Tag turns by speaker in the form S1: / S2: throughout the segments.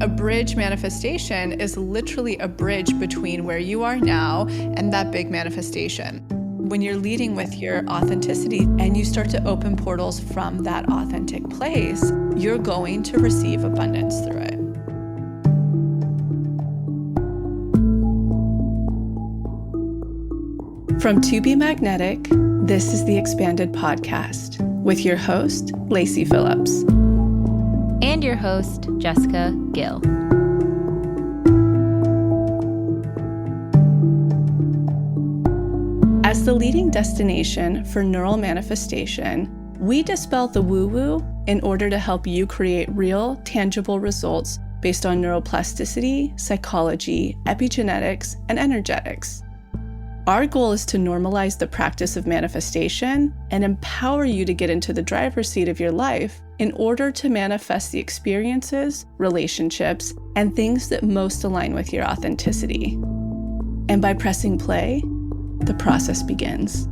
S1: A bridge manifestation is literally a bridge between where you are now and that big manifestation. When you're leading with your authenticity and you start to open portals from that authentic place, you're going to receive abundance through it. From To Be Magnetic, this is the Expanded Podcast with your host, Lacy Phillips.
S2: And your host, Jessica Gill.
S1: As the leading destination for neural manifestation, we dispel the woo-woo in order to help you create real, tangible results based on neuroplasticity, psychology, epigenetics, and energetics. Our goal is to normalize the practice of manifestation and empower you to get into the driver's seat of your life in order to manifest the experiences, relationships, and things that most align with your authenticity. And by pressing play, the process begins.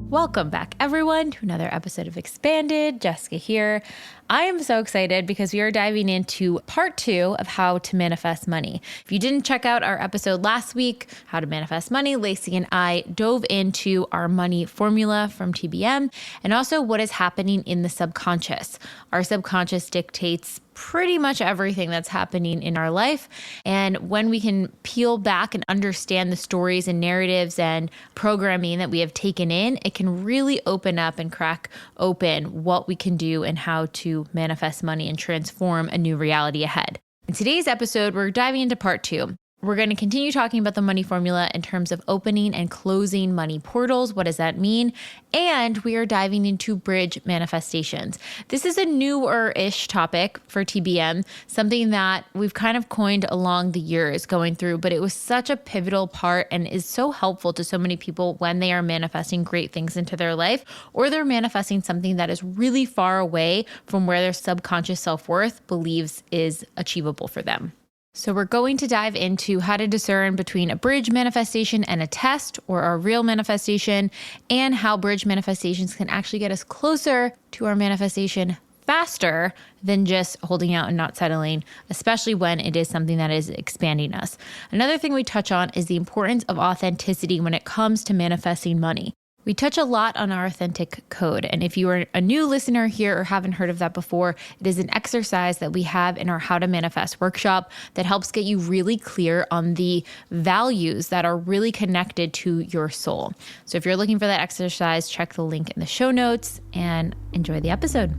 S2: Welcome back, everyone, to another episode of Expanded. Jessica here. I am so excited because we are diving into part 2 of how to manifest money. If you didn't check out our episode last week, How to Manifest Money, Lacy and I dove into our money formula from TBM and also what is happening in the subconscious. Our subconscious dictates pretty much everything that's happening in our life. And when we can peel back and understand the stories and narratives and programming that we have taken in, it can really open up and crack open what we can do and how to manifest money and transform a new reality ahead. In today's episode, we're diving into part 2. We're going to continue talking about the money formula in terms of opening and closing money portals. What does that mean? And we are diving into bridge manifestations. This is a newer-ish topic for TBM, something that we've kind of coined along the years going through, but it was such a pivotal part and is so helpful to so many people when they are manifesting great things into their life, or they're manifesting something that is really far away from where their subconscious self-worth believes is achievable for them. So we're going to dive into how to discern between a bridge manifestation and a test or a real manifestation, and how bridge manifestations can actually get us closer to our manifestation faster than just holding out and not settling, especially when it is something that is expanding us. Another thing we touch on is the importance of authenticity when it comes to manifesting money. We touch a lot on our authentic code. And if you are a new listener here or haven't heard of that before, it is an exercise that we have in our How to Manifest workshop that helps get you really clear on the values that are really connected to your soul. So if you're looking for that exercise, check the link in the show notes and enjoy the episode.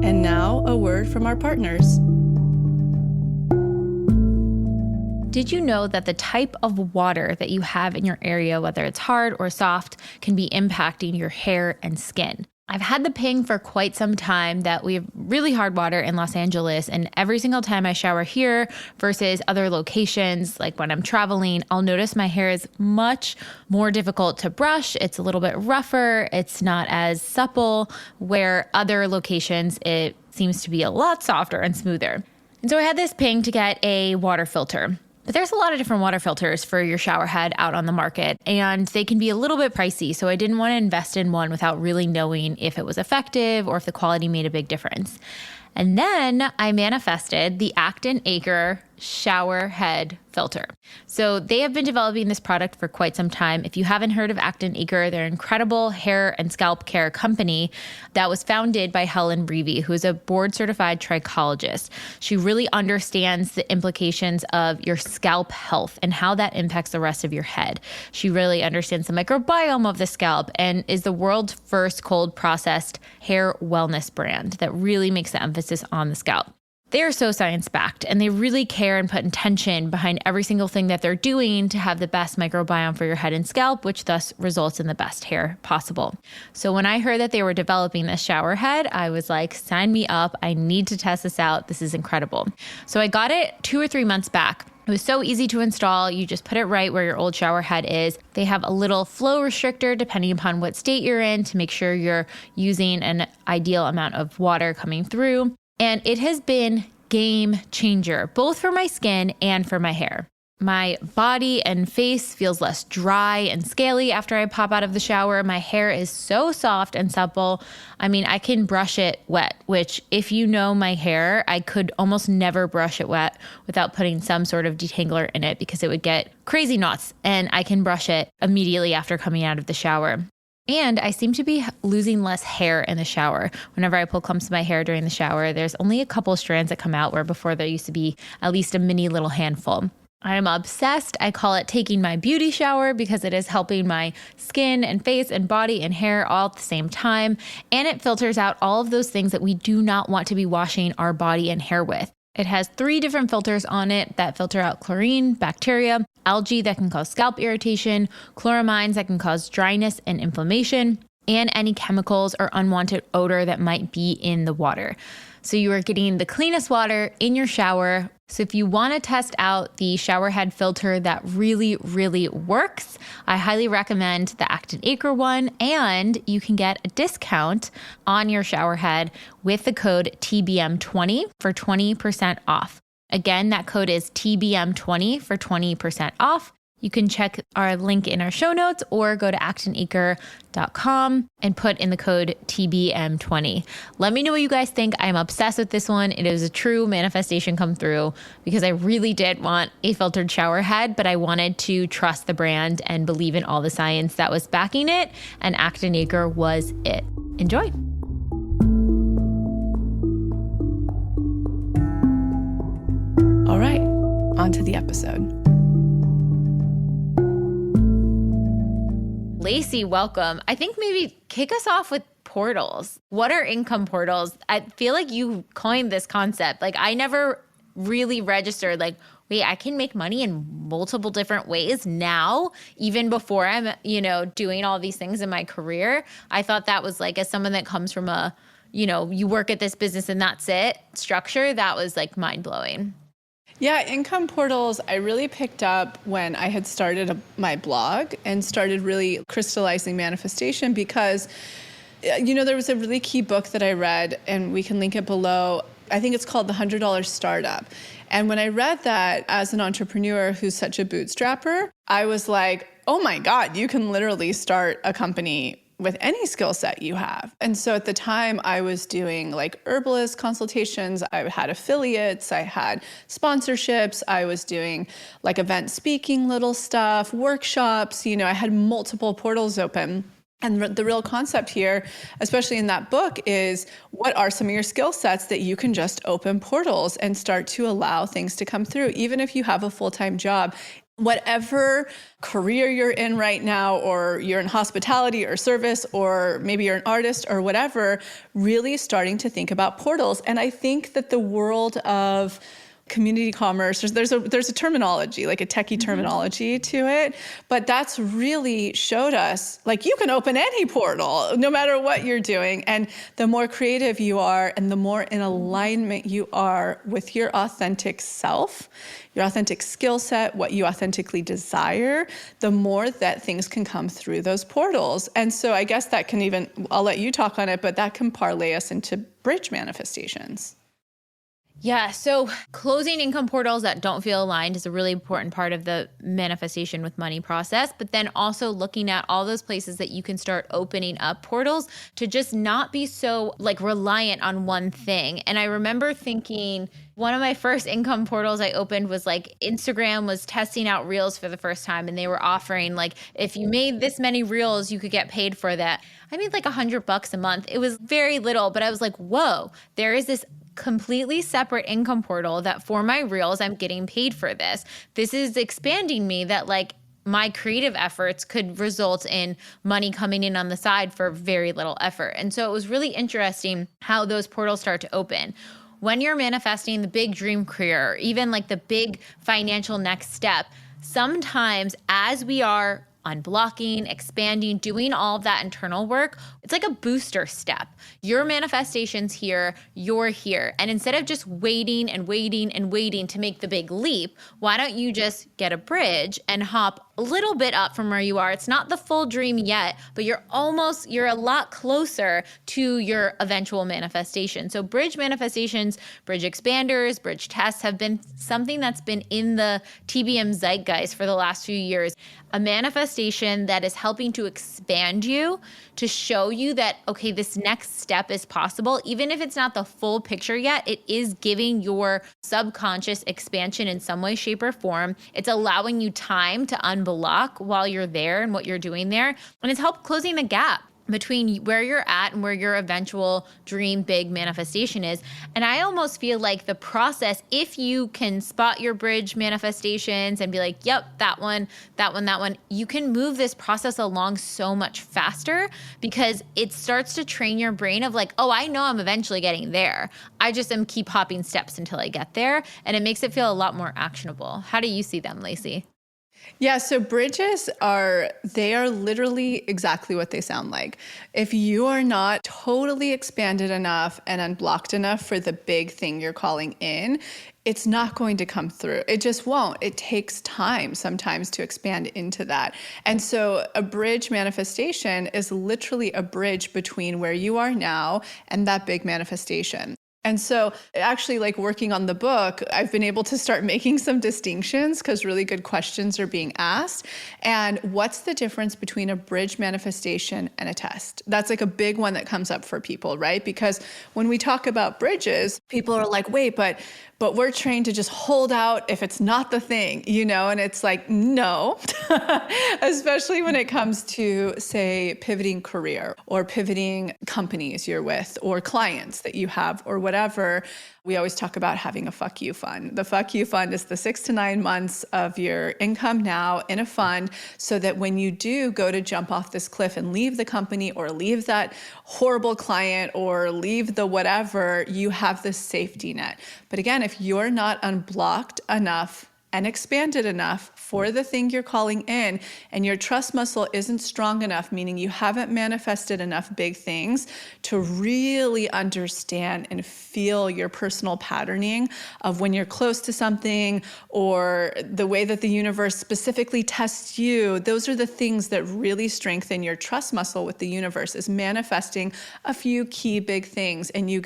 S1: And now, a word from our partners.
S2: Did you know that the type of water that you have in your area, whether it's hard or soft, can be impacting your hair and skin? I've had the ping for quite some time that we have really hard water in Los Angeles, and every single time I shower here versus other locations, like when I'm traveling, I'll notice my hair is much more difficult to brush. It's a little bit rougher. It's not as supple, where other locations, it seems to be a lot softer and smoother. And so I had this ping to get a water filter. But there's a lot of different water filters for your shower head out on the market, and they can be a little bit pricey. So I didn't want to invest in one without really knowing if it was effective or if the quality made a big difference. And then I manifested the Acton Acre shower head filter. So they have been developing this product for quite some time. If you haven't heard of Acton Acre, they're an incredible hair and scalp care company that was founded by Helen Reavy, who is a board certified trichologist. She really understands the implications of your scalp health and how that impacts the rest of your head. She really understands the microbiome of the scalp and is the world's first cold processed hair wellness brand that really makes the emphasis on the scalp. They are so science-backed, and they really care and put intention behind every single thing that they're doing to have the best microbiome for your head and scalp, which thus results in the best hair possible. So when I heard that they were developing this shower head, I was like, sign me up. I need to test this out. This is incredible. So I got it 2 or 3 months back. It was so easy to install. You just put it right where your old shower head is. They have a little flow restrictor depending upon what state you're in to make sure you're using an ideal amount of water coming through. And it has been game changer, both for my skin and for my hair. My body and face feels less dry and scaly after I pop out of the shower. My hair is so soft and supple. I mean, I can brush it wet, which if you know my hair, I could almost never brush it wet without putting some sort of detangler in it because it would get crazy knots, and I can brush it immediately after coming out of the shower. And I seem to be losing less hair in the shower. Whenever I pull clumps of my hair during the shower, there's only a couple strands that come out where before there used to be at least a mini little handful. I am obsessed. I call it taking my beauty shower because it is helping my skin and face and body and hair all at the same time. And it filters out all of those things that we do not want to be washing our body and hair with. It has 3 different filters on it that filter out chlorine, bacteria, algae that can cause scalp irritation, chloramines that can cause dryness and inflammation, and any chemicals or unwanted odor that might be in the water. So you are getting the cleanest water in your shower. So if you want to test out the shower head filter that really, really works, I highly recommend the Acton Acre one, and you can get a discount on your shower head with the code TBM20 for 20% off. Again, that code is TBM20 for 20% off. You can check our link in our show notes or go to actonacre.com and put in the code TBM20. Let me know what you guys think. I'm obsessed with this one. It is a true manifestation come through because I really did want a filtered shower head, but I wanted to trust the brand and believe in all the science that was backing it, and Acton Acre was it. Enjoy.
S1: All right, on to the episode.
S2: Lacy, welcome. I think maybe kick us off with portals. What are income portals? I feel like you coined this concept. Like I never really registered like, wait, I can make money in multiple different ways now, even before I'm, doing all these things in my career. I thought that was like, as someone that comes from a, you work at this business and that's it structure, that was like mind blowing.
S1: Yeah, income portals, I really picked up when I had started my blog and started really crystallizing manifestation because, there was a really key book that I read, and we can link it below. I think it's called The $100 Startup. And when I read that as an entrepreneur who's such a bootstrapper, I was like, oh my God, you can literally start a company with any skill set you have. And so at the time I was doing like herbalist consultations, I had affiliates, I had sponsorships, I was doing like event speaking little stuff, workshops, I had multiple portals open. And the real concept here, especially in that book, is what are some of your skill sets that you can just open portals and start to allow things to come through, even if you have a full-time job. Whatever career you're in right now, or you're in hospitality or service, or maybe you're an artist or whatever, really starting to think about portals. And I think that the world of community commerce, there's a terminology, like a techie terminology to it, but that's really showed us, like, you can open any portal, no matter what you're doing. And the more creative you are, and the more in alignment you are with your authentic self, your authentic skill set, what you authentically desire, the more that things can come through those portals. And so I guess that can even, I'll let you talk on it, but that can parlay us into bridge manifestations.
S2: Yeah. So closing income portals that don't feel aligned is a really important part of the manifestation with money process, but then also looking at all those places that you can start opening up portals to just not be so like reliant on one thing. And I remember thinking one of my first income portals I opened was like Instagram was testing out reels for the first time, and they were offering like, if you made this many reels, you could get paid for that. I made like $100 a month. It was very little, but I was like, whoa, there is this completely separate income portal that for my reels, I'm getting paid for this. This is expanding me that like my creative efforts could result in money coming in on the side for very little effort. And so it was really interesting how those portals start to open. When you're manifesting the big dream career, or even like the big financial next step, sometimes as we are unblocking, expanding, doing all of that internal work, it's like a booster step. Your manifestation's here, you're here. And instead of just waiting and waiting and waiting to make the big leap, why don't you just get a bridge and hop a little bit up from where you are. It's not the full dream yet, but you're a lot closer to your eventual manifestation. So bridge manifestations, bridge expanders, bridge tests have been something that's been in the TBM zeitgeist for the last few years. A manifestation that is helping to expand you, to show you that, okay, this next step is possible. Even if it's not the full picture yet, it is giving your subconscious expansion in some way, shape, or form. It's allowing you time to unblock while you're there and what you're doing there. And it's helped closing the gap between where you're at and where your eventual dream big manifestation is. And I almost feel like the process, if you can spot your bridge manifestations and be like, yep, that one, you can move this process along so much faster, because it starts to train your brain of like, oh, I know I'm eventually getting there. I just am keep hopping steps until I get there. And it makes it feel a lot more actionable. How do you see them, Lacy?
S1: Yeah, so bridges they are literally exactly what they sound like. If you are not totally expanded enough and unblocked enough for the big thing you're calling in, it's not going to come through. It just won't. It takes time sometimes to expand into that. And so a bridge manifestation is literally a bridge between where you are now and that big manifestation. And so actually, like working on the book, I've been able to start making some distinctions because really good questions are being asked. And what's the difference between a bridge manifestation and a test? That's like a big one that comes up for people, right? Because when we talk about bridges, people are like, wait, but we're trained to just hold out if it's not the thing, and it's like, no, especially when it comes to, say, pivoting career or pivoting companies you're with or clients that you have or whatever. We always talk about having a fuck you fund. The fuck you fund is the 6 to 9 months of your income now in a fund, so that when you do go to jump off this cliff and leave the company or leave that horrible client or leave the whatever, you have this safety net. But again, if you're not unblocked enough and expanded enough for the thing you're calling in, and your trust muscle isn't strong enough, meaning you haven't manifested enough big things to really understand and feel your personal patterning of when you're close to something or the way that the universe specifically tests you, those are the things that really strengthen your trust muscle with the universe, is manifesting a few key big things. And you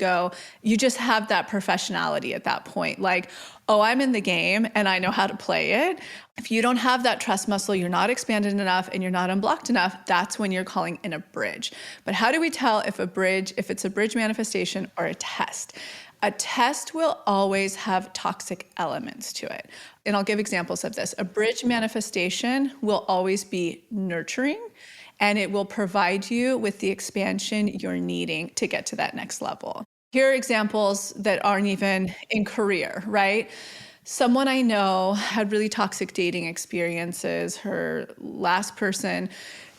S1: just have that professionality at that point. Like, oh, I'm in the game and I know how to play it. If you don't have that trust muscle, you're not expanded enough and you're not unblocked enough, that's when you're calling in a bridge. But how do we tell if it's a bridge manifestation or a test? A test will always have toxic elements to it. And I'll give examples of this. A bridge manifestation will always be nurturing, and it will provide you with the expansion you're needing to get to that next level. Here are examples that aren't even in career, right? Someone I know had really toxic dating experiences. Her last person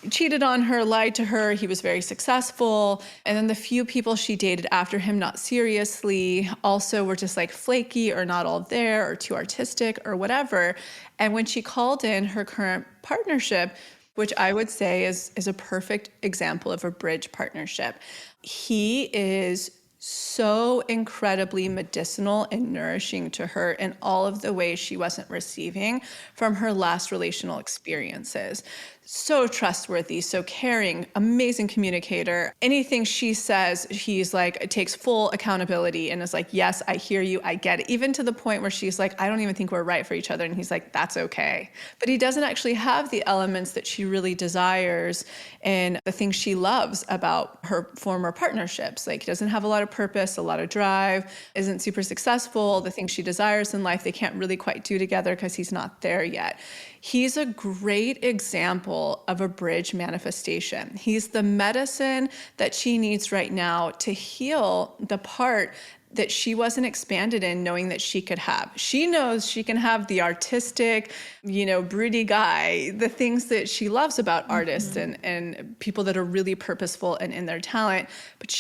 S1: cheated on her, lied to her. He was very successful. And then the few people she dated after him, not seriously, also were just like flaky or not all there or too artistic or whatever. And when she called in her current partnership, which I would say is a perfect example of a bridge partnership, he is so incredibly medicinal and nourishing to her in all of the ways she wasn't receiving from her last relational experiences. So trustworthy, so caring, amazing communicator. Anything she says, he's like, takes full accountability and is like, yes, I hear you, I get it. Even to the point where she's like, I don't even think we're right for each other. And he's like, that's okay. But he doesn't actually have the elements that she really desires and the things she loves about her former partnerships. Like, he doesn't have a lot of purpose, a lot of drive, isn't super successful. The things she desires in life, they can't really quite do together because he's not there yet. He's a great example of a bridge manifestation. He's the medicine that she needs right now to heal the part that she wasn't expanded in, knowing that she could have. She knows she can have the artistic, broody guy, the things that she loves about artists and people that are really purposeful and in their talent. But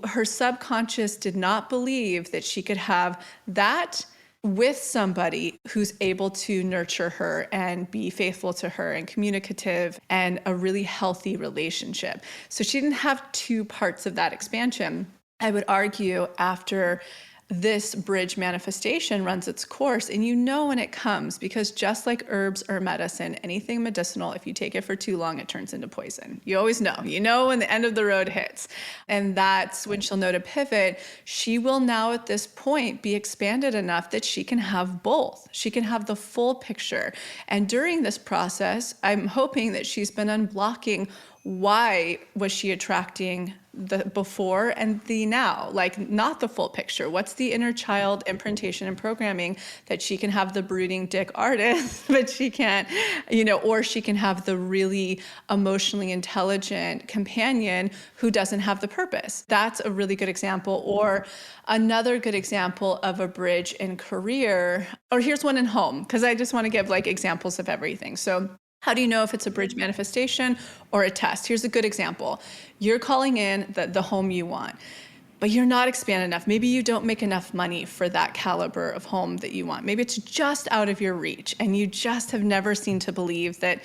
S1: her subconscious did not believe that she could have that with somebody who's able to nurture her and be faithful to her and communicative and a really healthy relationship. So she didn't have two parts of that expansion. I would argue after this bridge manifestation runs its course, and you know when it comes, because just like herbs or medicine, anything medicinal, if you take it for too long, it turns into poison. You always know. You know when the end of the road hits. And that's when she'll know to pivot. She will now at this point be expanded enough that she can have both. She can have the full picture. And during this process, I'm hoping that she's been unblocking why was she attracting the before and the now, like not the full picture. What's the inner child imprintation and programming that she can have the brooding dick artist, but she can't, or she can have the really emotionally intelligent companion who doesn't have the purpose. That's a really good example. Or another good example of a bridge in career, or here's one in home, because I just want to give like examples of everything. So how do you know if it's a bridge manifestation or a test? Here's a good example. You're calling in the home you want, but you're not expanded enough. Maybe you don't make enough money for that caliber of home that you want. Maybe it's just out of your reach, and you just have never seen to believe that,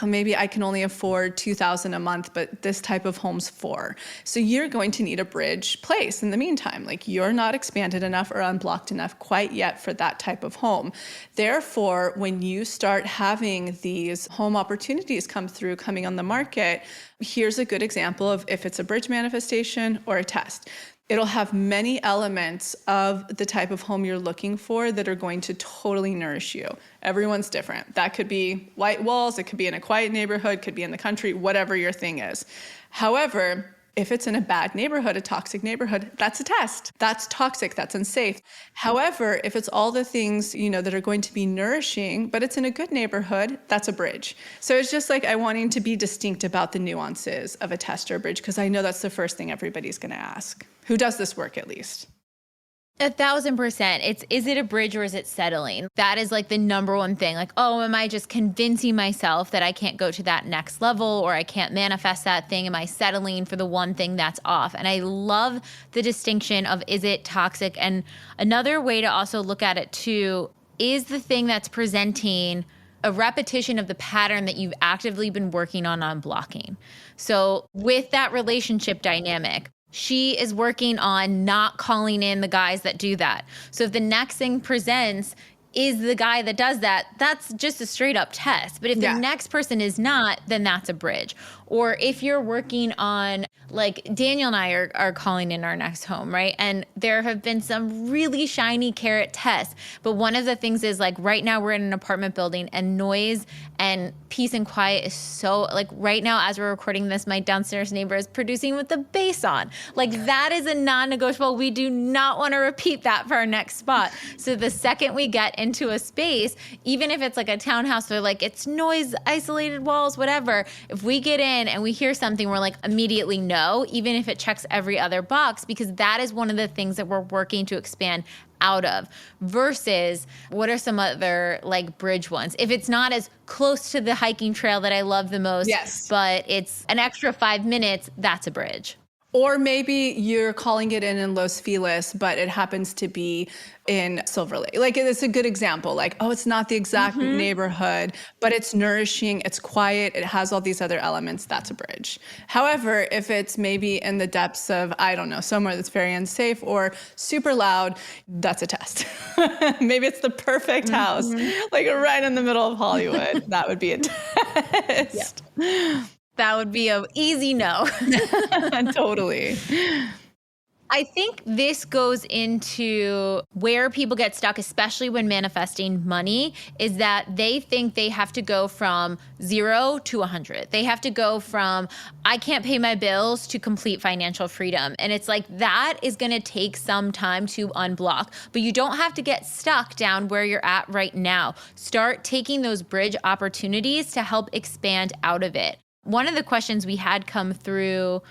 S1: maybe I can only afford $2,000 a month, but this type of home's $4,000. So you're going to need a bridge place in the meantime. Like you're not expanded enough or unblocked enough quite yet for that type of home. Therefore, when you start having these home opportunities coming on the market, here's a good example of if it's a bridge manifestation or a test. It'll have many elements of the type of home you're looking for that are going to totally nourish you. Everyone's different. That could be white walls, it could be in a quiet neighborhood, could be in the country, whatever your thing is. However, if it's in a bad neighborhood, a toxic neighborhood, that's a test. That's toxic, that's unsafe. However, if it's all the things, that are going to be nourishing, but it's in a good neighborhood, that's a bridge. So it's just like I wanting to be distinct about the nuances of a test or a bridge, because I know that's the first thing everybody's going to ask. Who does this work at least?
S2: 1,000%. Is it a bridge or is it settling? That is like the number one thing. Like, am I just convincing myself that I can't go to that next level or I can't manifest that thing? Am I settling for the one thing that's off? And I love the distinction of is it toxic? And another way to also look at it too is the thing that's presenting a repetition of the pattern that you've actively been working on unblocking. So with that relationship dynamic, she is working on not calling in the guys that do that. So if the next thing presents is the guy that does that, that's just a straight up test. But if the next person is not, then that's a bridge. Or if you're working on, like Daniel and I are calling in our next home, right? And there have been some really shiny carrot tests. But one of the things is like right now we're in an apartment building and noise and peace and quiet is so, like right now as we're recording this, my downstairs neighbor is producing with the bass on. Like that is a non-negotiable. We do not want to repeat that for our next spot. So the second we get into a space, even if it's like a townhouse, they're like, it's noise, isolated walls, whatever. If we get in and we hear something, we're like immediately no, even if it checks every other box, because that is one of the things that we're working to expand out of. Versus what are some other like bridge ones? If it's not as close to the hiking trail that I love the most, but it's an extra 5 minutes, that's a bridge.
S1: Or maybe you're calling it in Los Feliz, but it happens to be in Silver Lake. Like it's a good example. Like, it's not the exact neighborhood, but it's nourishing, it's quiet, it has all these other elements. That's a bridge. However, if it's maybe in the depths of, I don't know, somewhere that's very unsafe or super loud, that's a test. Maybe it's the perfect house, like right in the middle of Hollywood. That would be a test.
S2: Yeah. That would be an easy no.
S1: Totally.
S2: I think this goes into where people get stuck, especially when manifesting money, is that they think they have to go from 0 to 100. They have to go from, I can't pay my bills to complete financial freedom. And it's like, that is going to take some time to unblock, but you don't have to get stuck down where you're at right now. Start taking those bridge opportunities to help expand out of it. One of the questions we had come through,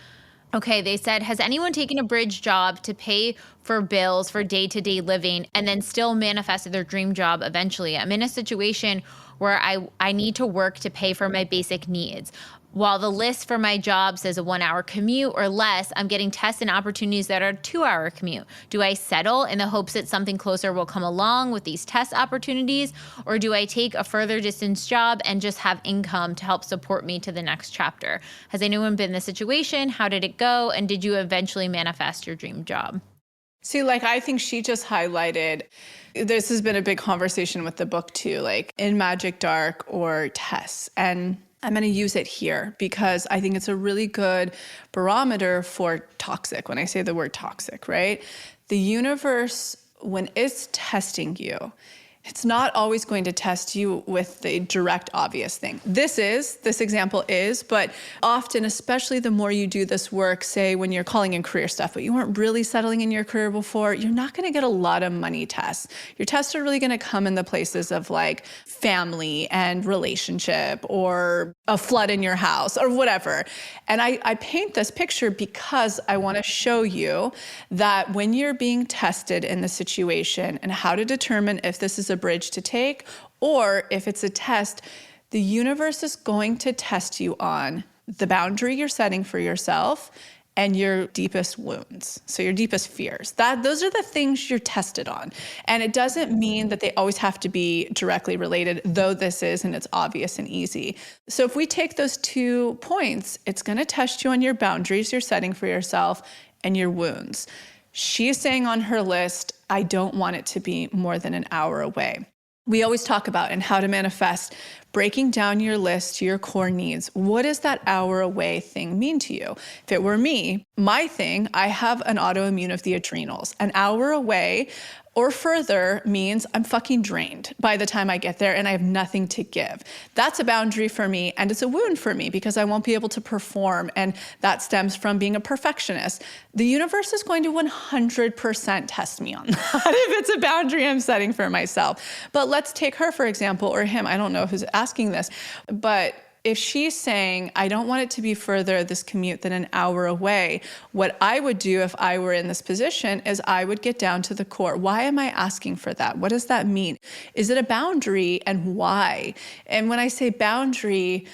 S2: they said, has anyone taken a bridge job to pay for bills for day-to-day living and then still manifested their dream job eventually? I'm in a situation where I need to work to pay for my basic needs. While the list for my job says a 1-hour commute or less, I'm getting tests and opportunities that are a 2-hour commute. Do I settle in the hopes that something closer will come along with these test opportunities? Or do I take a further distance job and just have income to help support me to the next chapter? Has anyone been in this situation? How did it go? And did you eventually manifest your dream job?
S1: See, like, I think she just highlighted, this has been a big conversation with the book too, like in Magic Dark or tests. And I'm going to use it here because I think it's a really good barometer for toxic. When I say the word toxic, right? The universe, when it's testing you, it's not always going to test you with the direct, obvious thing. This example is, but often, especially the more you do this work, say when you're calling in career stuff, but you weren't really settling in your career before, you're not going to get a lot of money tests. Your tests are really going to come in the places of like family and relationship or a flood in your house or whatever. And I paint this picture because I want to show you that when you're being tested in the situation and how to determine if this is a bridge to take or if it's a test, the universe is going to test you on the boundary you're setting for yourself and your deepest wounds. So your deepest fears. Those are the things you're tested on. And it doesn't mean that they always have to be directly related, though this is, and it's obvious and easy. So if we take those 2 points, it's going to test you on your boundaries you're setting for yourself and your wounds. She's saying on her list, I don't want it to be more than an hour away. We always talk about in How to Manifest, breaking down your list to your core needs. What does that hour away thing mean to you? If it were me, my thing, I have an autoimmune of the adrenals. An hour away or further means I'm fucking drained by the time I get there and I have nothing to give. That's a boundary for me and it's a wound for me because I won't be able to perform, and that stems from being a perfectionist. The universe is going to 100% test me on that if it's a boundary I'm setting for myself. But let's take her, for example, or him. I don't know who's asking this, but if she's saying, I don't want it to be further this commute than an hour away, what I would do if I were in this position is I would get down to the core. Why am I asking for that? What does that mean? Is it a boundary, and why? And when I say boundary,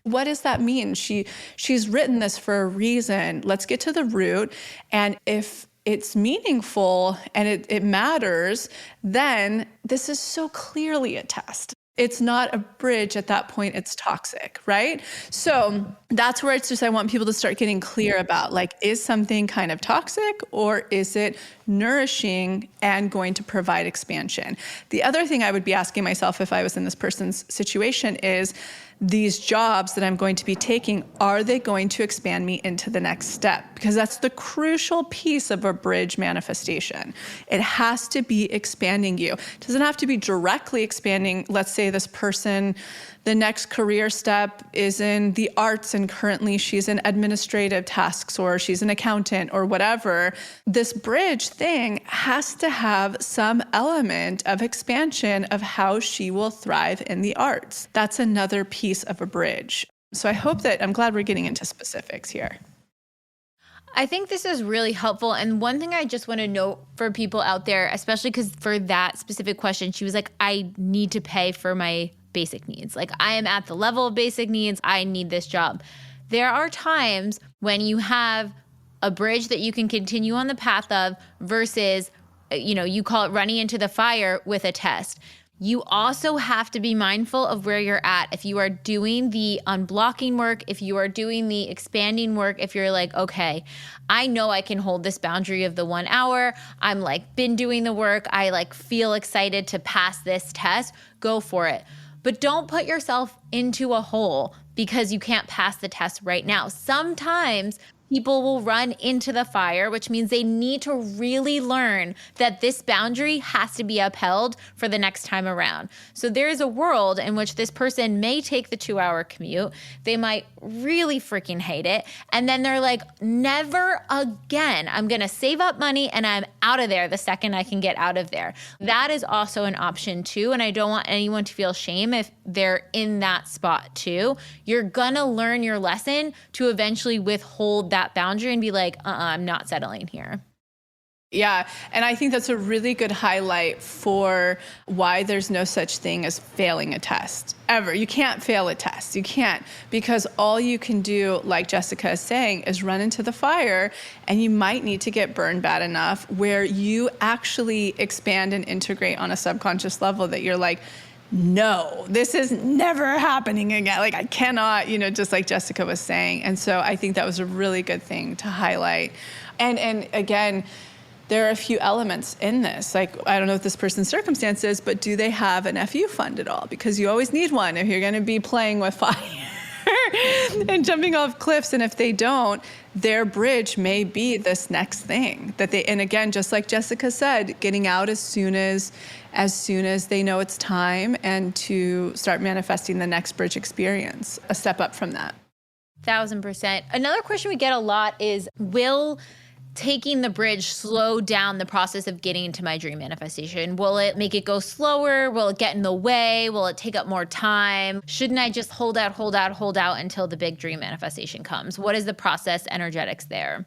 S1: what does that mean? She's written this for a reason. Let's get to the root. And if it's meaningful and it matters, then this is so clearly a test. It's not a bridge at that point, it's toxic, right? So that's where it's just, I want people to start getting clear about, like, is something kind of toxic or is it nourishing and going to provide expansion? The other thing I would be asking myself if I was in this person's situation is, these jobs that I'm going to be taking, are they going to expand me into the next step? Because that's the crucial piece of a bridge manifestation. It has to be expanding you. It doesn't have to be directly expanding. Let's say this person, the next career step is in the arts and currently she's in administrative tasks or she's an accountant or whatever. This bridge thing has to have some element of expansion of how she will thrive in the arts. That's another piece of a bridge. So I hope that, I'm glad we're getting into specifics here.
S2: I think this is really helpful. And one thing I just want to note for people out there, especially because for that specific question, she was like, I need to pay for my basic needs. Like, I am at the level of basic needs. I need this job. There are times when you have a bridge that you can continue on the path of versus, you call it running into the fire with a test. You also have to be mindful of where you're at. If you are doing the unblocking work, if you are doing the expanding work, if you're like, okay, I know I can hold this boundary of the 1 hour. I'm been doing the work. I feel excited to pass this test. Go for it. But don't put yourself into a hole because you can't pass the test right now. Sometimes people will run into the fire, which means they need to really learn that this boundary has to be upheld for the next time around. So there is a world in which this person may take the 2-hour commute. They might really freaking hate it. And then they're like, never again. I'm going to save up money and I'm out of there the second I can get out of there. That is also an option too. And I don't want anyone to feel shame if they're in that spot too. You're going to learn your lesson to eventually withhold that boundary and be like, I'm not settling here.
S1: Yeah. And I think that's a really good highlight for why there's no such thing as failing a test ever. You can't fail a test. You can't, because all you can do, like Jessica is saying, is run into the fire, and you might need to get burned bad enough where you actually expand and integrate on a subconscious level that you're like, no, this is never happening again. I cannot, just like Jessica was saying. And so I think that was a really good thing to highlight. And again, there are a few elements in this. Like, I don't know what this person's circumstance is, but do they have an FU fund at all? Because you always need one if you're going to be playing with fire and jumping off cliffs. And if they don't, their bridge may be this next thing that they, and again, just like Jessica said, getting out as soon as they know it's time, and to start manifesting the next bridge experience, a step up from that.
S2: 1,000%. Another question we get a lot is, will taking the bridge slow down the process of getting into my dream manifestation? Will it make it go slower? Will it get in the way? Will it take up more time? Shouldn't I just hold out until the big dream manifestation comes? What is the process energetics there?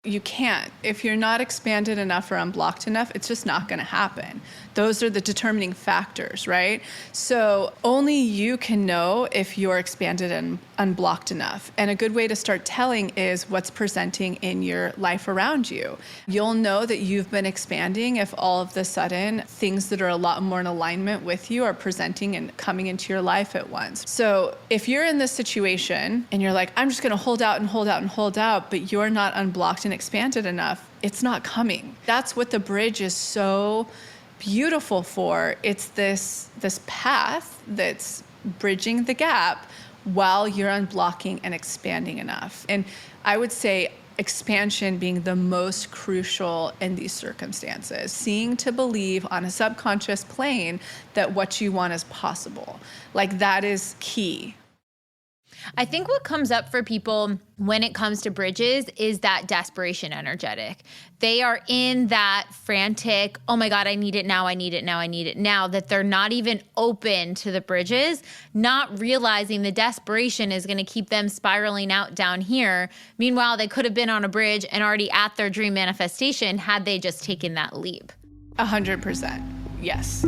S1: You can't. If you're not expanded enough or unblocked enough, it's just not going to happen. Those are the determining factors, right? So only you can know if you're expanded and unblocked enough. And a good way to start telling is what's presenting in your life around you. You'll know that you've been expanding if all of a sudden things that are a lot more in alignment with you are presenting and coming into your life at once. So if you're in this situation and you're like, I'm just going to hold out, but you're not unblocked and expanded enough, it's not coming. That's what the bridge is so beautiful for. It's this path that's bridging the gap while you're unblocking and expanding enough. And I would say expansion being the most crucial in these circumstances, seeing to believe on a subconscious plane that what you want is possible. Like, that is key.
S2: I think what comes up for people when it comes to bridges is that desperation energetic. They are in that frantic, oh my God, I need it now, that they're not even open to the bridges, not realizing the desperation is going to keep them spiraling out down here. Meanwhile, they could have been on a bridge and already at their dream manifestation had they just taken that leap.
S1: 100%. Yes.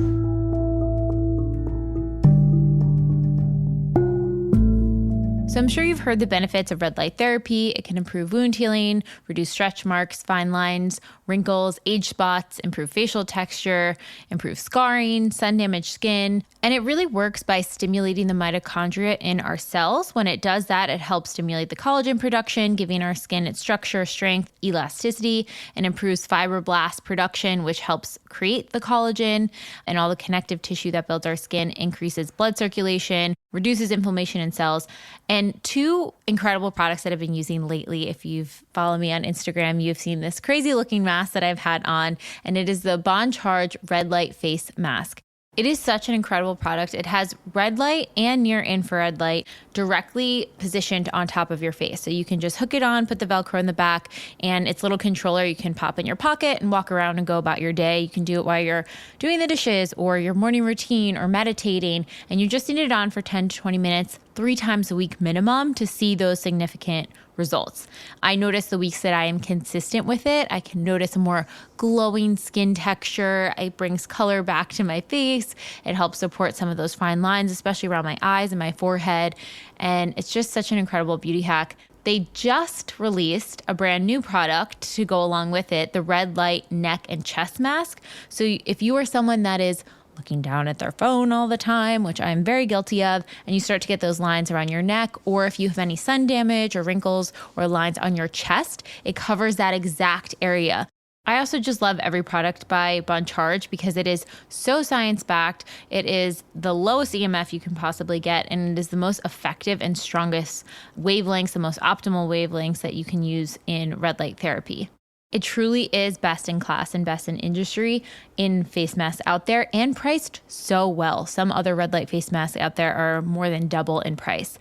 S2: So I'm sure you've heard the benefits of red light therapy. It can improve wound healing, reduce stretch marks, fine lines, wrinkles, age spots, improve facial texture, improve scarring, sun-damaged skin. And it really works by stimulating the mitochondria in our cells. When it does that, it helps stimulate the collagen production, giving our skin its structure, strength, elasticity, and improves fibroblast production, which helps create the collagen and all the connective tissue that builds our skin, increases blood circulation, reduces inflammation in cells. And two incredible products that I've been using lately, if you've followed me on Instagram, you've seen this crazy looking mask that I've had on, and it is the Bond Charge Red Light Face Mask. It is such an incredible product. It has red light and near infrared light directly positioned on top of your face. So you can just hook it on, put the Velcro in the back, and its little controller you can pop in your pocket and walk around and go about your day. You can do it while you're doing the dishes or your morning routine or meditating, and you just need it on for 10 to 20 minutes, 3 times a week minimum to see those significant results. I notice the weeks that I am consistent with it, I can notice a more glowing skin texture. It brings color back to my face. It helps support some of those fine lines, especially around my eyes and my forehead. And it's just such an incredible beauty hack. They just released a brand new product to go along with it, the Red Light Neck and Chest Mask. So if you are someone that is looking down at their phone all the time, which I'm very guilty of, and you start to get those lines around your neck, or if you have any sun damage or wrinkles or lines on your chest, it covers that exact area. I also just love every product by Bond Charge because it is so science-backed. It is the lowest EMF you can possibly get, and it is the most effective and strongest wavelengths, the most optimal wavelengths that you can use in red light therapy. It truly is best in class and best in industry in face masks out there, and priced so well. Some other red light face masks out there are more than double in price.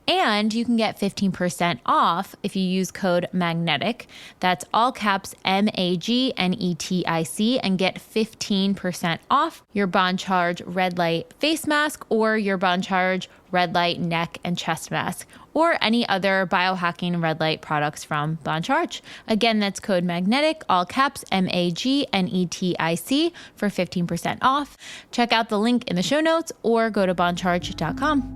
S2: And you can get 15% off if you use code MAGNETIC. That's all caps MAGNETIC, and get 15% off your Bond Charge Red Light Face Mask or your Bond Charge Red Light Neck and Chest Mask, or any other biohacking red light products from Bond Charge. Again, that's code MAGNETIC, all caps MAGNETIC, for 15% off. Check out the link in the show notes or go to bondcharge.com.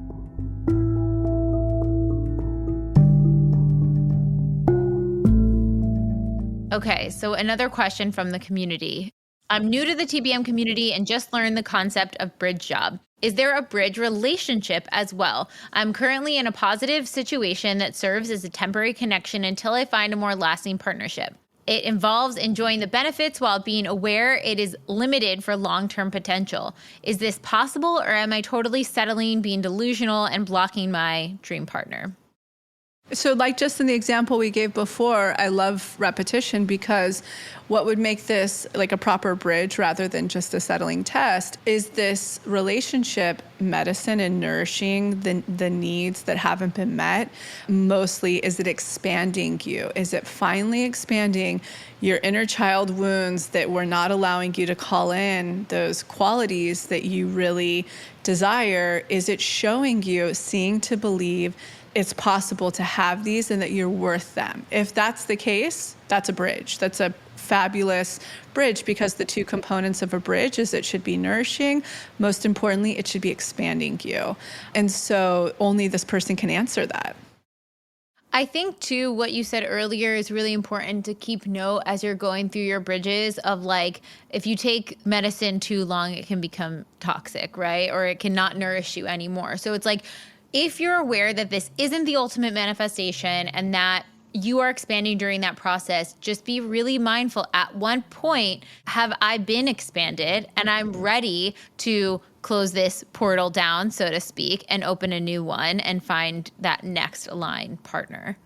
S2: Okay, so another question from the community. I'm new to the TBM community and just learned the concept of bridge job. Is there a bridge relationship as well? I'm currently in a positive situation that serves as a temporary connection until I find a more lasting partnership. It involves enjoying the benefits while being aware it is limited for long-term potential. Is this possible, or am I totally settling, being delusional, and blocking my dream partner?
S1: So like just in the example we gave before, I love repetition because what would make this like a proper bridge rather than just a settling test is this relationship medicine and nourishing the needs that haven't been met. Mostly, is it expanding you? Is it finally expanding your inner child wounds that were not allowing you to call in those qualities that you really desire? Is it showing you, seeing to believe, it's possible to have these and that you're worth them? If that's the case, that's a bridge. That's a fabulous bridge, because the two components of a bridge is it should be nourishing. Most importantly, it should be expanding you. And so only this person can answer that.
S2: I think too, what you said earlier is really important to keep note as you're going through your bridges of like, if you take medicine too long, it can become toxic, right? Or it cannot nourish you anymore. So it's like, if you're aware that this isn't the ultimate manifestation and that you are expanding during that process, just be really mindful. At one point, have I been expanded and I'm ready to close this portal down, so to speak, and open a new one and find that next aligned partner?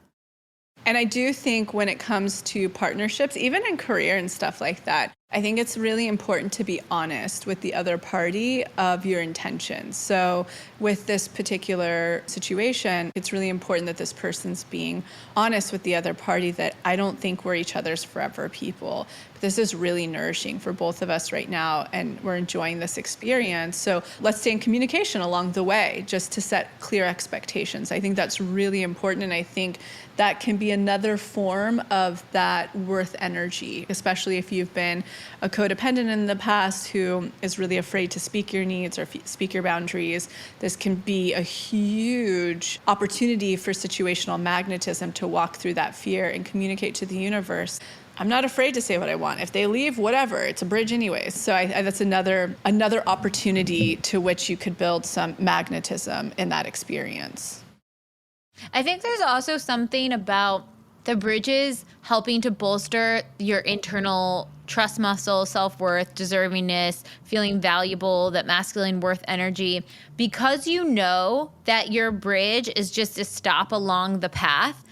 S1: And I do think when it comes to partnerships, even in career and stuff like that, I think it's really important to be honest with the other party of your intentions. So with this particular situation, it's really important that this person's being honest with the other party that I don't think we're each other's forever people. This is really nourishing for both of us right now, and we're enjoying this experience. So let's stay in communication along the way, just to set clear expectations. I think that's really important, and I think that can be another form of that worth energy, especially if you've been a codependent in the past who is really afraid to speak your needs or speak your boundaries. This can be a huge opportunity for situational magnetism to walk through that fear and communicate to the universe, I'm not afraid to say what I want. If they leave, whatever, it's a bridge anyways. So that's another opportunity to which you could build some magnetism in that experience.
S2: I think there's also something about the bridges helping to bolster your internal trust muscle, self-worth, deservingness, feeling valuable, that masculine worth energy, because you know that your bridge is just a stop along the path.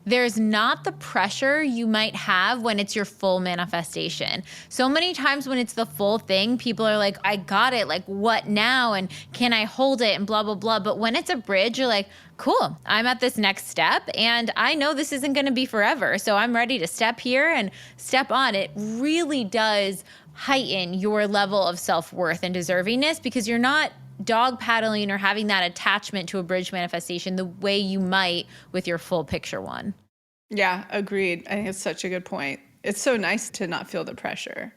S2: There's not the pressure you might have when it's your full manifestation. So many times when it's the full thing, people are like, I got it. Like, what now? And can I hold it? And blah, blah, blah. But when it's a bridge, you're like, cool, I'm at this next step and I know this isn't going to be forever. So I'm ready to step here and step on. It really does heighten your level of self-worth and deservingness, because you're not dog paddling or having that attachment to a bridge manifestation the way you might with your full picture one.
S1: Yeah, agreed. I think it's such a good point. It's so nice to not feel the pressure.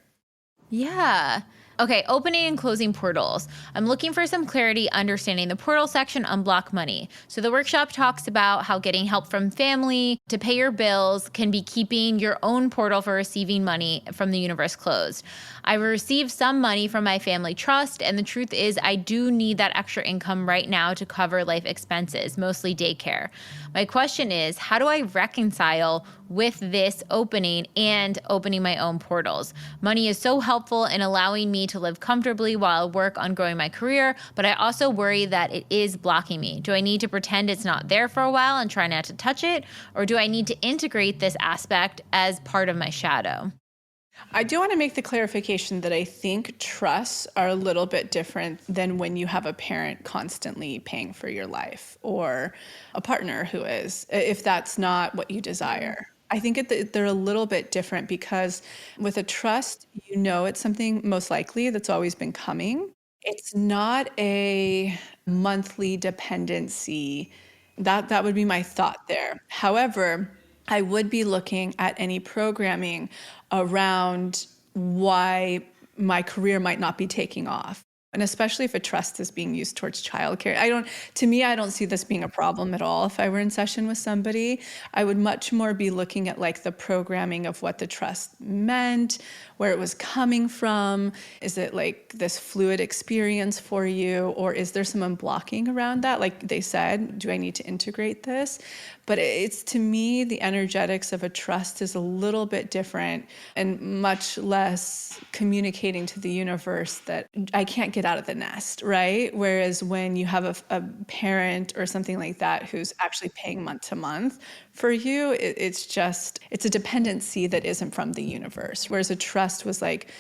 S2: Yeah. Okay, opening and closing portals. I'm looking for some clarity understanding the portal section, unblock money. So the workshop talks about how getting help from family to pay your bills can be keeping your own portal for receiving money from the universe closed. I received some money from my family trust, and the truth is I do need that extra income right now to cover life expenses, mostly daycare. My question is, how do I reconcile with this opening and opening my own portals? Money is so helpful in allowing me to live comfortably while I work on growing my career, but I also worry that it is blocking me. Do I need to pretend it's not there for a while and try not to touch it? Or do I need to integrate this aspect as part of my shadow?
S1: I do want to make the clarification that I think trusts are a little bit different than when you have a parent constantly paying for your life, or a partner who is, if that's not what you desire. I think they're a little bit different, because with a trust, you know it's something most likely that's always been coming. It's not a monthly dependency. That would be my thought there. However, I would be looking at any programming around why my career might not be taking off. And especially if a trust is being used towards childcare. I don't see this being a problem at all. If I were in session with somebody, I would much more be looking at like the programming of what the trust meant, where it was coming from. Is it like this fluid experience for you? Or is there some unblocking around that? Like they said, do I need to integrate this? But it's, to me, the energetics of a trust is a little bit different and much less communicating to the universe that I can't get out of the nest, right? Whereas when you have a parent or something like that who's actually paying month to month for you, it's a dependency that isn't from the universe. Whereas a trust was like,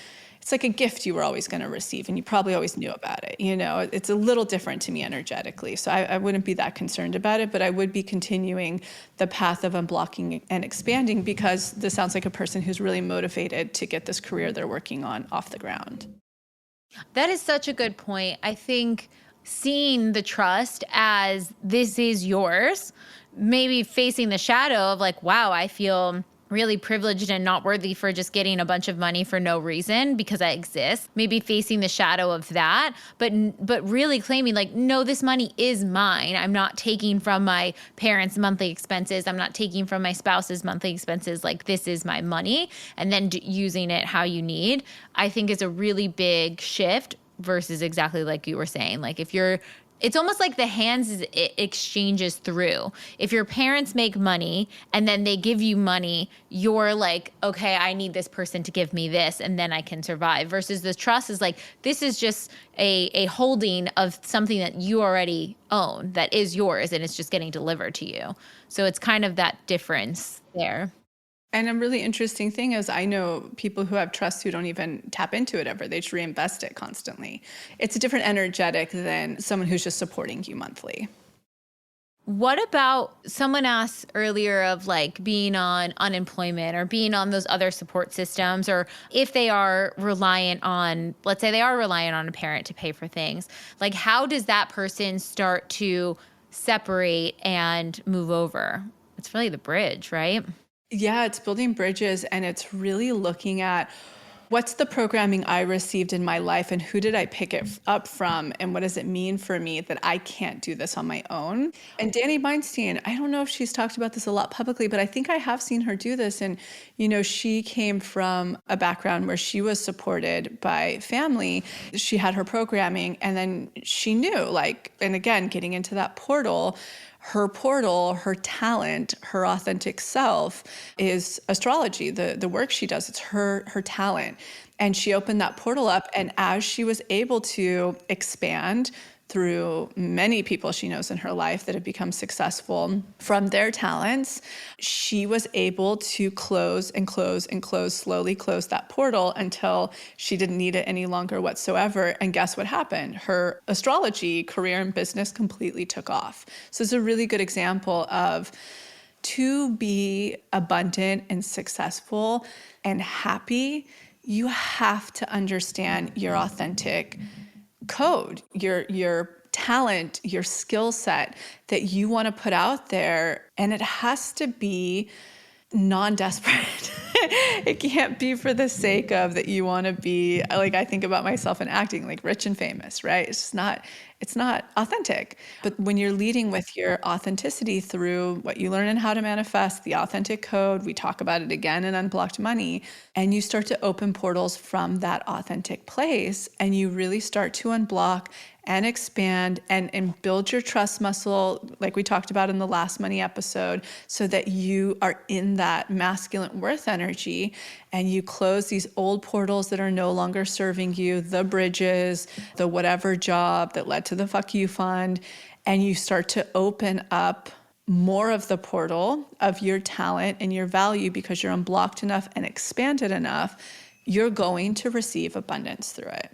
S1: it's like a gift you were always going to receive, and you probably always knew about it. It's a little different to me energetically. So I wouldn't be that concerned about it, but I would be continuing the path of unblocking and expanding, because this sounds like a person who's really motivated to get this career they're working on off the ground.
S2: That is such a good point. I think seeing the trust as this is yours, maybe facing the shadow of like, wow, I feel really privileged and not worthy for just getting a bunch of money for no reason because I exist. Maybe facing the shadow of that, but really claiming like, no, this money is mine. I'm not taking from my parents' monthly expenses. I'm not taking from my spouse's monthly expenses. Like, this is my money, and then using it how you need, I think is a really big shift versus exactly like you were saying. Like it's almost like the hands it exchanges through. If your parents make money and then they give you money, you're like, okay, I need this person to give me this and then I can survive. Versus the trust is like, this is just a holding of something that you already own that is yours, and it's just getting delivered to you. So it's kind of that difference there.
S1: And a really interesting thing is I know people who have trusts who don't even tap into it ever. They just reinvest it constantly. It's a different energetic than someone who's just supporting you monthly.
S2: What about, someone asked earlier of like being on unemployment or being on those other support systems, or if they are reliant on, let's say they are reliant on a parent to pay for things, like how does that person start to separate and move over? It's really the bridge, right?
S1: Yeah, it's building bridges, and it's really looking at what's the programming I received in my life and who did I pick it up from, and what does it mean for me that I can't do this on my own? And Danny Weinstein, I don't know if she's talked about this a lot publicly, but I think I have seen her do this. And, she came from a background where she was supported by family. She had her programming, and then she knew, like, and again, getting into that portal, her talent, her authentic self is astrology. The work she does, it's her talent. And she opened that portal up. And as she was able to expand through many people she knows in her life that have become successful from their talents, she was able to close and close and close, slowly close that portal until she didn't need it any longer whatsoever. And guess what happened? Her astrology career and business completely took off. So it's a really good example of, to be abundant and successful and happy, you have to understand your authentic code, your talent, your skill set that you want to put out there. And it has to be non-desperate. It can't be for the sake of that you want to be, like, I think about myself in acting, like rich and famous, right? It's not authentic. But when you're leading with your authenticity through what you learn in How to Manifest, the authentic code, we talk about it again in Unblocked Money, and you start to open portals from that authentic place, and you really start to unblock and expand and build your trust muscle, like we talked about in the last money episode, so that you are in that masculine worth energy, and you close these old portals that are no longer serving you, the bridges, the whatever job that led to the fuck you fund, and you start to open up more of the portal of your talent and your value because you're unblocked enough and expanded enough, you're going to receive abundance through it.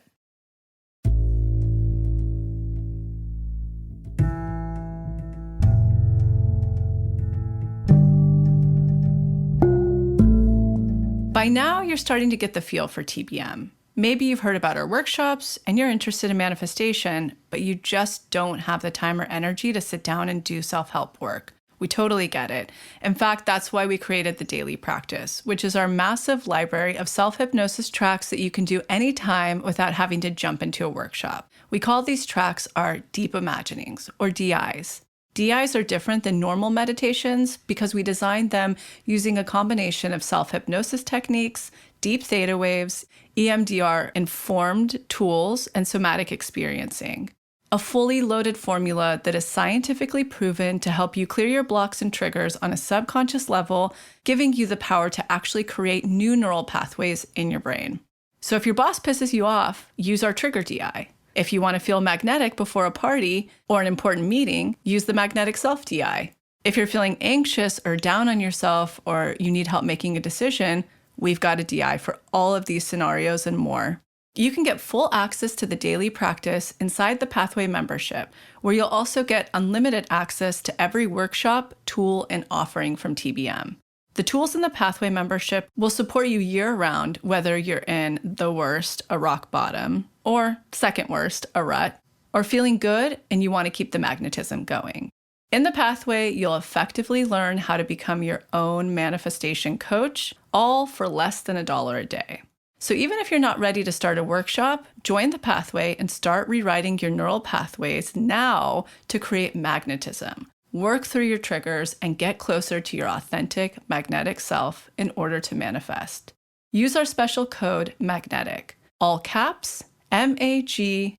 S1: By now, you're starting to get the feel for TBM. Maybe you've heard about our workshops and you're interested in manifestation, but you just don't have the time or energy to sit down and do self-help work. We totally get it. In fact, that's why we created the Daily Practice, which is our massive library of self-hypnosis tracks that you can do anytime without having to jump into a workshop. We call these tracks our deep imaginings, or DIs. DIs are different than normal meditations because we designed them using a combination of self-hypnosis techniques, deep theta waves, EMDR-informed tools, and somatic experiencing. A fully loaded formula that is scientifically proven to help you clear your blocks and triggers on a subconscious level, giving you the power to actually create new neural pathways in your brain. So if your boss pisses you off, use our trigger DI. If you want to feel magnetic before a party or an important meeting, use the magnetic self DI. If you're feeling anxious or down on yourself or you need help making a decision, we've got a DI for all of these scenarios and more. You can get full access to the Daily Practice inside the Pathway membership, where you'll also get unlimited access to every workshop, tool, and offering from TBM. The tools in the Pathway membership will support you year-round, whether you're in the worst, a rock bottom, or second worst, a rut, or feeling good and you want to keep the magnetism going. In the Pathway, you'll effectively learn how to become your own manifestation coach, all for less than $1 a day. So even if you're not ready to start a workshop, join the Pathway and start rewriting your neural pathways now to create magnetism. Work through your triggers and get closer to your authentic magnetic self in order to manifest. Use our special code MAGNETIC, all caps, MAGNETIC,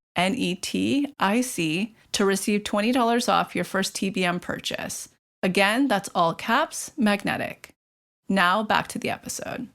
S1: to receive $20 off your first TBM purchase. Again, that's all caps, MAGNETIC. Now back to the episode.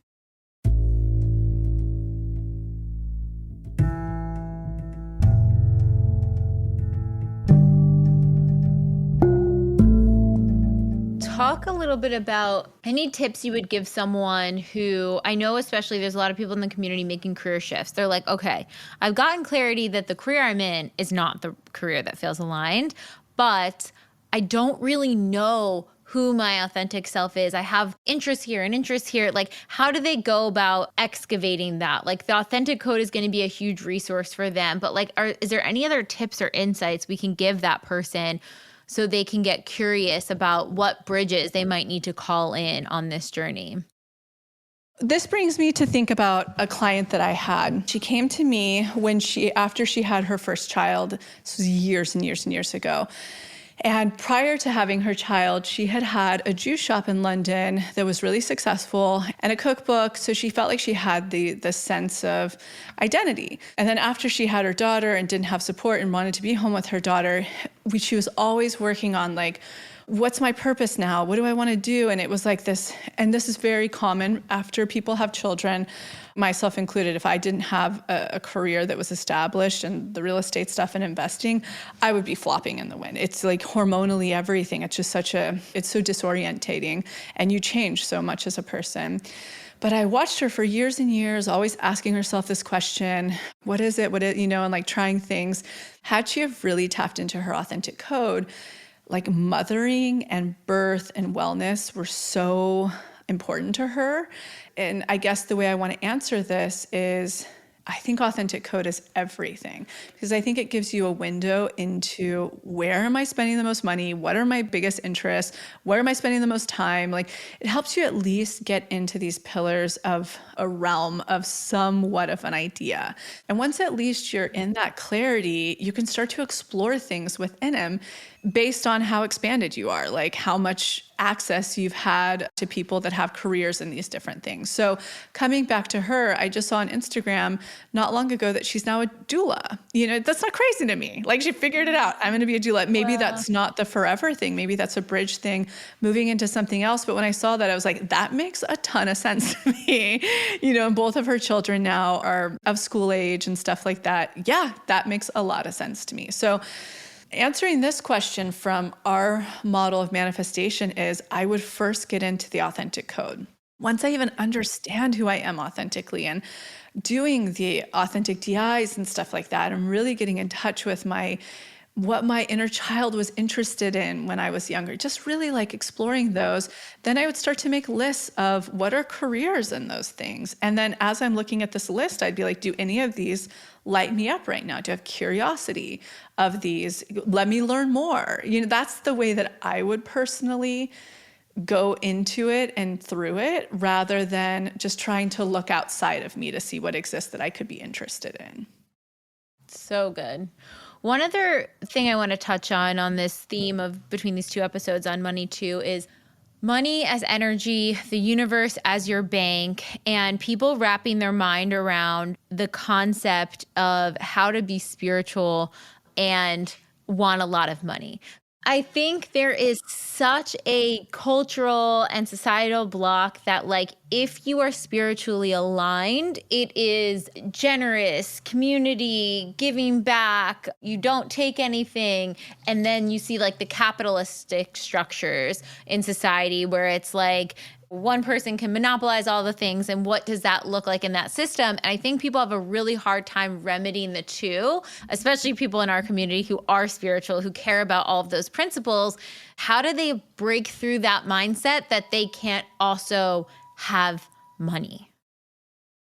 S2: Talk a little bit about any tips you would give someone who, I know especially there's a lot of people in the community making career shifts. They're like, okay, I've gotten clarity that the career I'm in is not the career that feels aligned, but I don't really know who my authentic self is. I have interests here and interests here. Like, how do they go about excavating that? Like, the authentic code is going to be a huge resource for them, but like, is there any other tips or insights we can give that person so they can get curious about what bridges they might need to call in on this journey?
S1: This brings me to think about a client that I had. She came to me after she had her first child. This was years and years and years ago. And prior to having her child, she had had a juice shop in London that was really successful and a cookbook. So she felt like she had the sense of identity. And then after she had her daughter and didn't have support and wanted to be home with her daughter, she was always working on like, what's my purpose now? What do I want to do? And it was like this, and this is very common after people have children, myself included. If I didn't have a career that was established and the real estate stuff and investing, I would be flopping in the wind. It's like hormonally everything. It's just it's so disorientating and you change so much as a person. But I watched her for years and years, always asking herself this question, what is it? And like trying things. Had she have really tapped into her authentic code, like mothering and birth and wellness were so important to her. And I guess the way I want to answer this is I think authentic code is everything, because I think it gives you a window into where am I spending the most money? What are my biggest interests? Where am I spending the most time? Like, it helps you at least get into these pillars of a realm of somewhat of an idea. And once at least you're in that clarity, you can start to explore things within them based on how expanded you are, like how much access you've had to people that have careers in these different things. So coming back to her, I just saw on Instagram not long ago that she's now a doula. That's not crazy to me. Like, she figured it out. I'm going to be a doula. Maybe that's not the forever thing. Maybe that's a bridge thing, moving into something else. But when I saw that, I was like, that makes a ton of sense to me. And both of her children now are of school age and stuff like that. Yeah, that makes a lot of sense to me. So answering this question from our model of manifestation is I would first get into the authentic code. Once I even understand who I am authentically and doing the authentic DIs and stuff like that, I'm really getting in touch with my what my inner child was interested in when I was younger, just really like exploring those. Then I would start to make lists of what are careers in those things. And then as I'm looking at this list, I'd be like, do any of these light me up right now? Do I have curiosity of these? Let me learn more. That's the way that I would personally go into it and through it, rather than just trying to look outside of me to see what exists that I could be interested in.
S2: So good. One other thing I want to touch on this theme of between these two episodes on money too is money as energy, the universe as your bank, and people wrapping their mind around the concept of how to be spiritual and want a lot of money. I think there is such a cultural and societal block that, like, if you are spiritually aligned, it is generous, community, giving back, you don't take anything. And then you see like the capitalistic structures in society where it's like, one person can monopolize all the things, and what does that look like in that system? And I think people have a really hard time remedying the two, especially people in our community who are spiritual, who care about all of those principles. How do they break through that mindset that they can't also have money?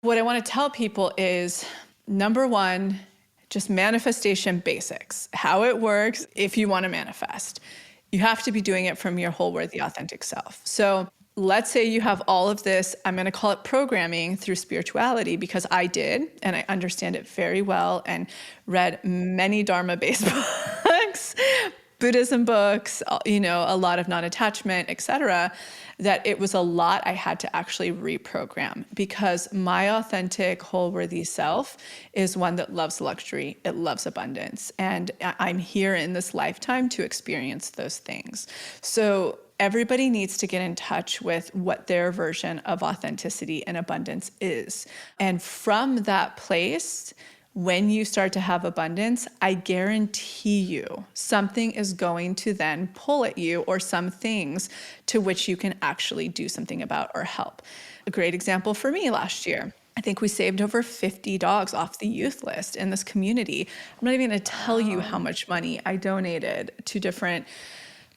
S1: What I want to tell people is, number one, just manifestation basics, how it works if you want to manifest. You have to be doing it from your whole worthy, authentic self. So let's say you have all of this, I'm going to call it programming through spirituality, because I did, and I understand it very well, and read many Dharma-based books, Buddhism books, a lot of non-attachment, etc., that it was a lot I had to actually reprogram, because my authentic, whole worthy self is one that loves luxury. It loves abundance. And I'm here in this lifetime to experience those things. So everybody needs to get in touch with what their version of authenticity and abundance is. And from that place, when you start to have abundance, I guarantee you something is going to then pull at you, or some things to which you can actually do something about or help. A great example for me last year, I think we saved over 50 dogs off the youth list in this community. I'm not even going to tell you how much money I donated to different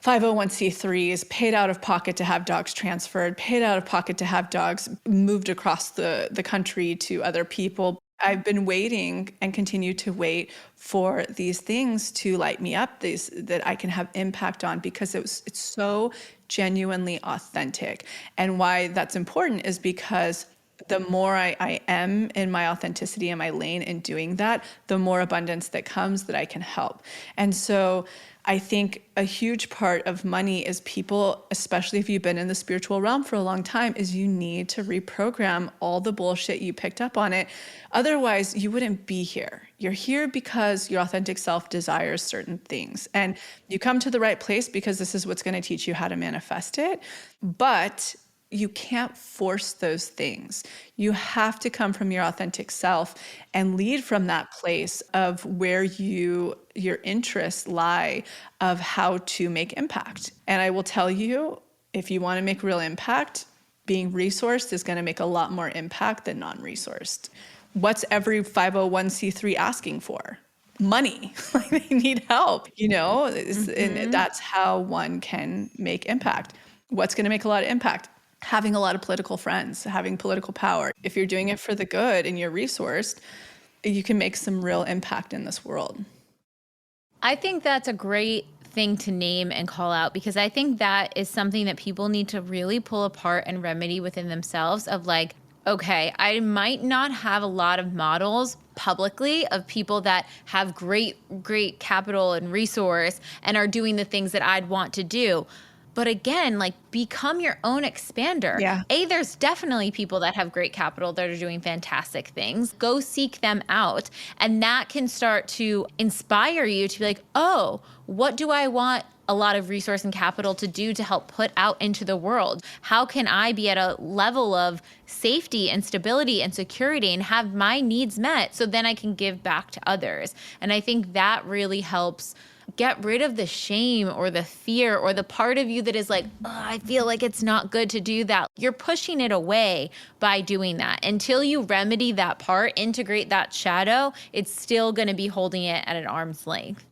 S1: 501c3s, paid out of pocket to have dogs transferred, paid out of pocket to have dogs moved across the country to other people. I've been waiting and continue to wait for these things to light me up, these that I can have impact on, because it's so genuinely authentic. And why that's important is because the more I am in my authenticity and my lane in doing that, the more abundance that comes that I can help. And so I think a huge part of money is people, especially if you've been in the spiritual realm for a long time, is you need to reprogram all the bullshit you picked up on it. Otherwise, you wouldn't be here. You're here because your authentic self desires certain things. And you come to the right place because this is what's going to teach you how to manifest it. But you can't force those things. You have to come from your authentic self and lead from that place of where your interests lie, of how to make impact. And I will tell you, if you want to make real impact, being resourced is going to make a lot more impact than non-resourced. What's every 501c3 asking for? Money. Like, they need help, and that's how one can make impact. What's going to make a lot of impact? Having a lot of political friends, having political power. If you're doing it for the good and you're resourced, you can make some real impact in this world.
S2: I think that's a great thing to name and call out, because I think that is something that people need to really pull apart and remedy within themselves, of like, okay, I might not have a lot of models publicly of people that have great capital and resource and are doing the things that I'd want to do. But again, like, become your own expander.
S1: Yeah.
S2: There's definitely people that have great capital that are doing fantastic things. Go seek them out. And that can start to inspire you to be like, oh, what do I want a lot of resource and capital to do to help put out into the world? How can I be at a level of safety and stability and security and have my needs met, so then I can give back to others? And I think that really helps get rid of the shame or the fear or the part of you that is like, oh, I feel like it's not good to do that. You're pushing it away by doing that. Until you remedy that part, integrate that shadow, it's still going to be holding it at an arm's length.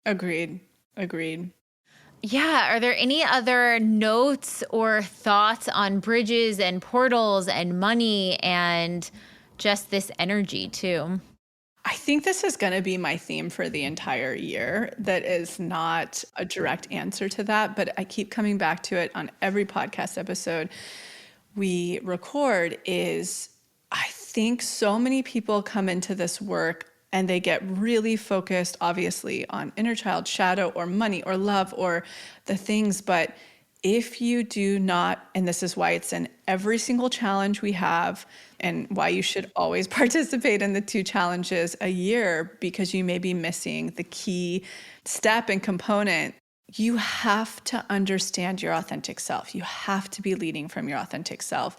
S1: Agreed. Agreed.
S2: Yeah. Are there any other notes or thoughts on bridges and portals and money and just this energy too?
S1: I think this is going to be my theme for the entire year. That is not a direct answer to that, but I keep coming back to it on every podcast episode we record. Is I think so many people come into this work and they get really focused, obviously, on inner child shadow or money or love or the things. But if you do not, and this is why it's in every single challenge we have, and why you should always participate in the 2 challenges a year, because you may be missing the key step and component. You have to understand your authentic self. You have to be leading from your authentic self.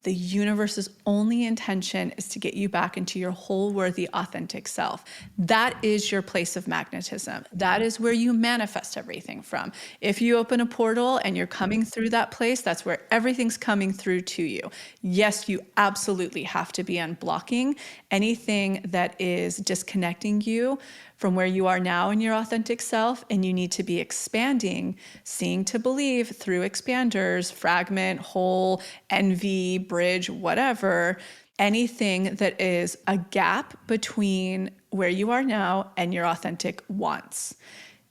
S1: The universe's only intention is to get you back into your whole, worthy, authentic self. That is your place of magnetism. That is where you manifest everything from. If you open a portal and you're coming through that place, that's where everything's coming through to you. Yes, you absolutely have to be unblocking anything that is disconnecting you from where you are now in your authentic self, and you need to be expanding, seeing to believe through expanders, fragment, whole, envy, bridge, whatever, anything that is a gap between where you are now and your authentic wants.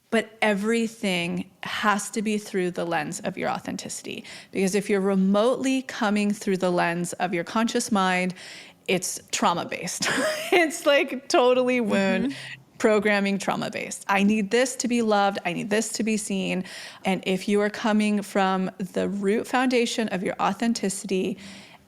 S1: But everything has to be through the lens of your authenticity. Because if you're remotely coming through the lens of your conscious mind, it's trauma-based. It's like totally wound programming, trauma-based. I need this to be loved. I need this to be seen. And if you are coming from the root foundation of your authenticity,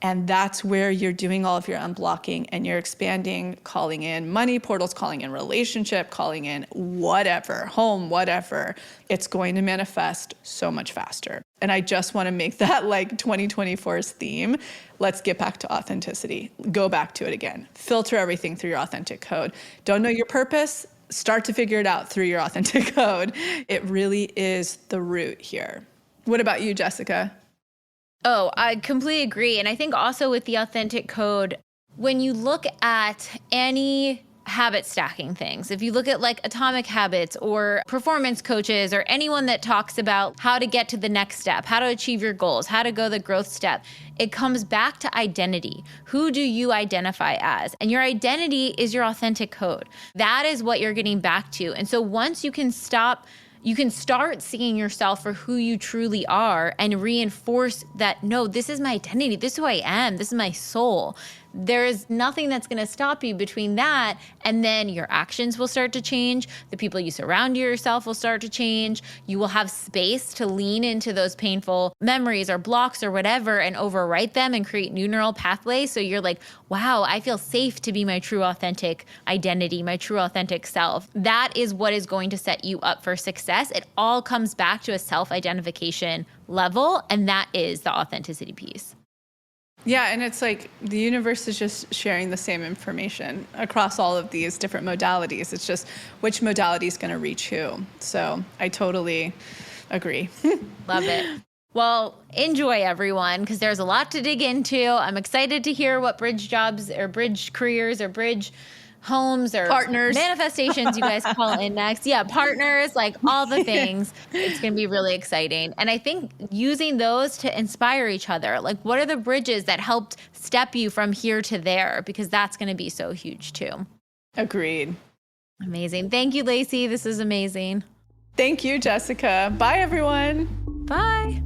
S1: and that's where you're doing all of your unblocking and you're expanding, calling in money portals, calling in relationship, calling in whatever, home, whatever, it's going to manifest so much faster. And I just want to make that like 2024's theme. Let's get back to authenticity. Go back to it again. Filter everything through your authentic code. Don't know your purpose? Start to figure it out through your authentic code. It really is the root here. What about you, Jessica?
S2: Oh, I completely agree. And I think also with the authentic code, when you look at any habit stacking things, if you look at like Atomic Habits or performance coaches or anyone that talks about how to get to the next step, how to achieve your goals, how to go the growth step, it comes back to identity. Who do you identify as? And your identity is your authentic code. That is what you're getting back to. And so once you can start seeing yourself for who you truly are and reinforce that, no, this is my identity. This is who I am. This is my soul. There is nothing that's going to stop you between that. And then your actions will start to change. The people you surround yourself will start to change. You will have space to lean into those painful memories or blocks or whatever and overwrite them and create new neural pathways. So you're like, wow, I feel safe to be my true authentic identity, my true authentic self. That is what is going to set you up for success. It all comes back to a self-identification level, and that is the authenticity piece.
S1: Yeah, and it's like the universe is just sharing the same information across all of these different modalities. It's just which modality is going to reach who. So I totally agree.
S2: Love it. Well, enjoy everyone, because there's a lot to dig into. I'm excited to hear what bridge jobs or bridge careers or bridge homes or
S1: partners,
S2: manifestations you guys call in next. Yeah, partners, like all the things. It's going to be really exciting. And I think using those to inspire each other, like what are the bridges that helped step you from here to there? Because that's going to be so huge too.
S1: Agreed.
S2: Amazing. Thank you, Lacy. This is amazing.
S1: Thank you, Jessica. Bye, everyone.
S2: Bye.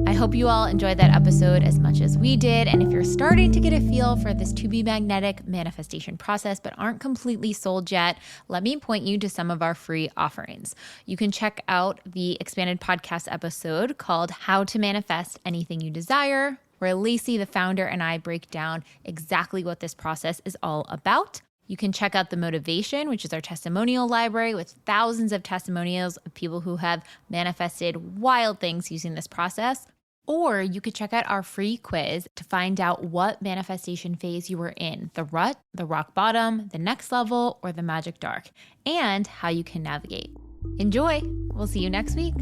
S2: I hope you all enjoyed that episode as much as we did. And if you're starting to get a feel for this to be magnetic manifestation process, but aren't completely sold yet, let me point you to some of our free offerings. You can check out the expanded podcast episode called How to Manifest Anything You Desire, where Lacy, the founder, and I break down exactly what this process is all about. You can check out the Motivation, which is our testimonial library with thousands of testimonials of people who have manifested wild things using this process. Or you could check out our free quiz to find out what manifestation phase you were in, the rut, the rock bottom, the next level, or the magic dark, and how you can navigate. Enjoy! We'll see you next week.